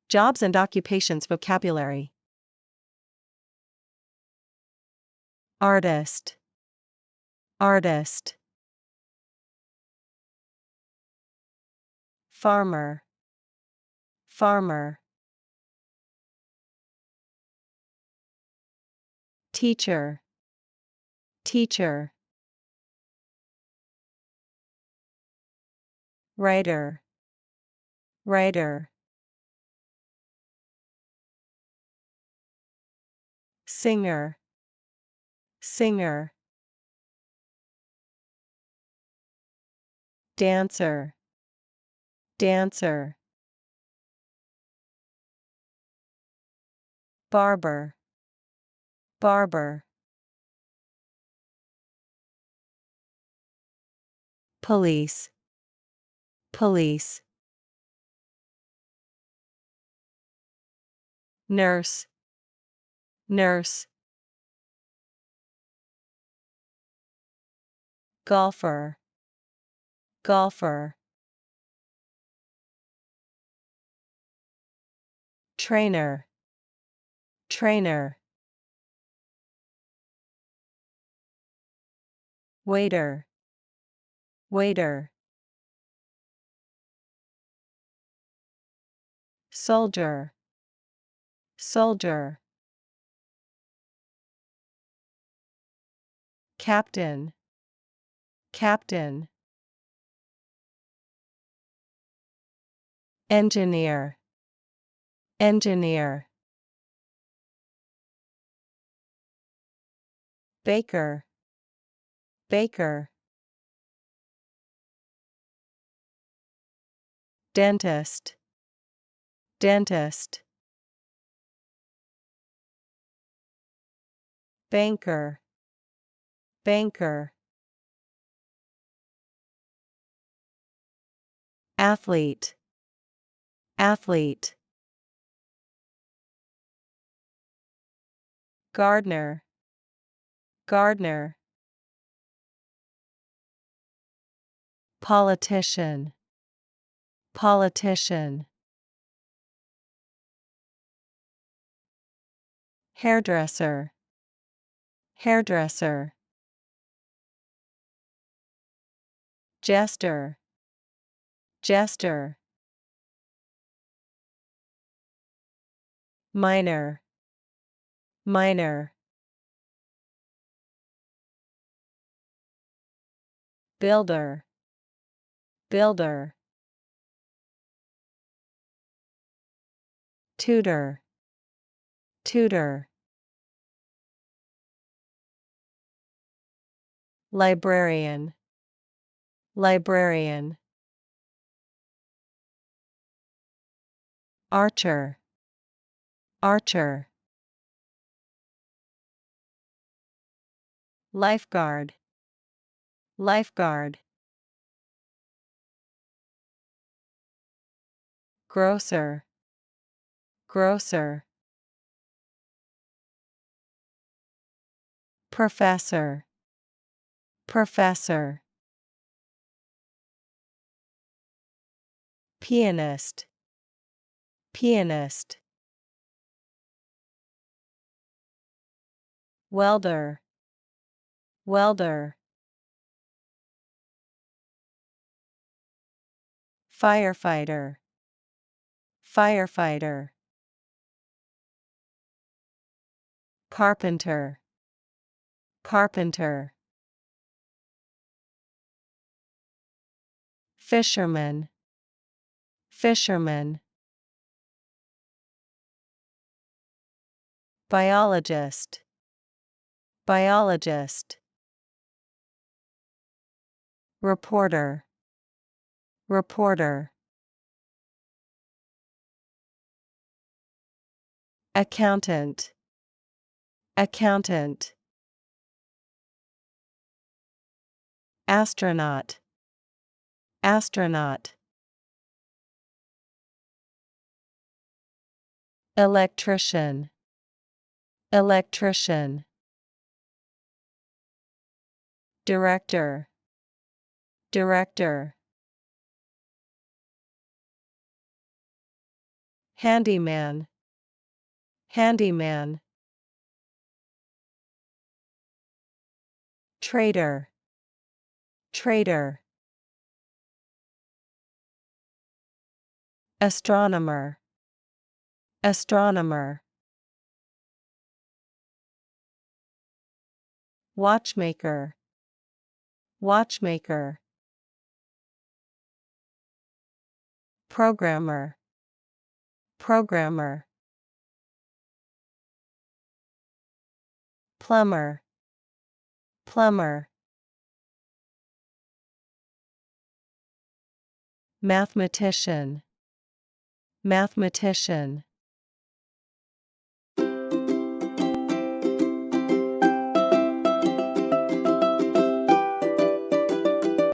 Jobs and occupations vocabulary. Artist. Artist. Farmer. Farmer. Teacher. Teacher. Writer. Writer. Singer. Singer. Dancer. Dancer. Barber. Barber. Police. Police. Nurse. Nurse. Golfer. Golfer. Trainer. Trainer. Waiter. Waiter. Soldier. Soldier. Captain. Captain. Engineer. Engineer. Baker. Baker. Dentist. Dentist. Banker. Banker. Athlete. Athlete. Gardener. Gardener. Politician. Politician. Hairdresser. Hairdresser. Jester. Jester. Miner. Miner. Builder. Builder. Tutor. Tutor. Librarian. Librarian. Archer. Archer. Lifeguard. Lifeguard. Grocer. Grocer. Professor. Professor. Pianist. Pianist. Welder. Welder. Firefighter. Firefighter. Carpenter. Carpenter. Fisherman. Fisherman. Biologist. Biologist. Reporter. Reporter. Accountant. Accountant. Astronaut. Astronaut. Electrician. Electrician. Director. Director. Handyman. Handyman. Trader. Trader. Astronomer. Astronomer. Watchmaker. Watchmaker. Programmer. Programmer. Plumber. Plumber. Mathematician. Mathematician.